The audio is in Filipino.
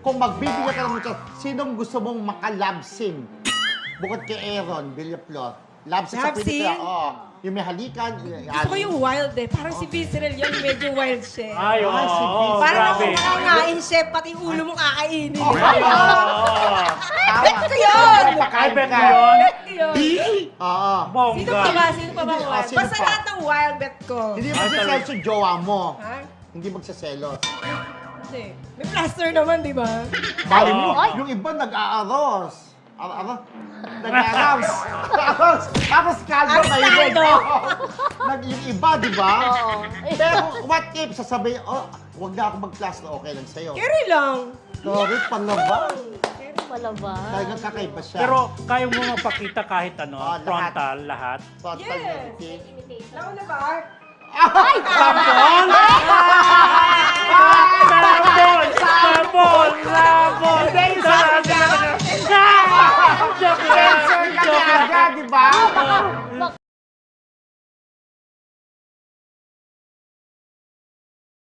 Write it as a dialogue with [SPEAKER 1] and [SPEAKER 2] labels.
[SPEAKER 1] kung magbibigyan ka ng chance, sinong gusto mong maka-love scene? Bukod kay Aaron Villaflor. Love scene sa
[SPEAKER 2] Love
[SPEAKER 1] pelikula.
[SPEAKER 2] scene?
[SPEAKER 1] Oo. Yung may halikan.
[SPEAKER 2] Gusto ko yung wild eh. Parang si Vincent yun, medyo wild siya.
[SPEAKER 3] Ay, oo.
[SPEAKER 1] Ay, si Vince.
[SPEAKER 2] Parang
[SPEAKER 3] Grabe.
[SPEAKER 2] nakakain siya, pati yung ulo mo kakainin.
[SPEAKER 1] Oh,
[SPEAKER 2] Bet ko yun!
[SPEAKER 3] Ay, bet mo yun?
[SPEAKER 2] Bet ko yun!
[SPEAKER 1] Oo.
[SPEAKER 2] Sino pa ba? Sino pa ba
[SPEAKER 1] Hindi,
[SPEAKER 2] wild?
[SPEAKER 1] sino
[SPEAKER 2] Basta
[SPEAKER 1] pa?
[SPEAKER 2] lahat ng wild bet ko.
[SPEAKER 1] Hindi
[SPEAKER 3] Ay,
[SPEAKER 1] magsaselos yung jowa mo.
[SPEAKER 2] Ha?
[SPEAKER 1] Hindi magsaselos.
[SPEAKER 2] Hindi. May plaster naman, di ba?
[SPEAKER 1] Bali mo,
[SPEAKER 4] Ay.
[SPEAKER 1] yung iba nag-aaros. Nag-aaros. Tapos kaldo
[SPEAKER 2] Aros
[SPEAKER 1] kayo.
[SPEAKER 2] kaldo.
[SPEAKER 1] Yung iba, di ba?
[SPEAKER 4] Oo.
[SPEAKER 1] Pero what if sasabihin, oh, huwag na ako mag-class na okay lang sa'yo.
[SPEAKER 2] Carry lang.
[SPEAKER 1] Sorry, panlaban.
[SPEAKER 4] Malaba.
[SPEAKER 1] Talagang kakaiba siya.
[SPEAKER 3] Pero kaya mo mapakita kahit ano,
[SPEAKER 1] Ah, lahat.
[SPEAKER 3] frontal, lahat.
[SPEAKER 1] Total
[SPEAKER 2] Yes.
[SPEAKER 1] negative.
[SPEAKER 2] Nauna ba?
[SPEAKER 3] Sabon! Sabon! Sabon!
[SPEAKER 1] Hindi, yung sabi niya.
[SPEAKER 3] Joke lang!
[SPEAKER 1] Sensor ka
[SPEAKER 3] Joke lang!
[SPEAKER 1] niya, di ba?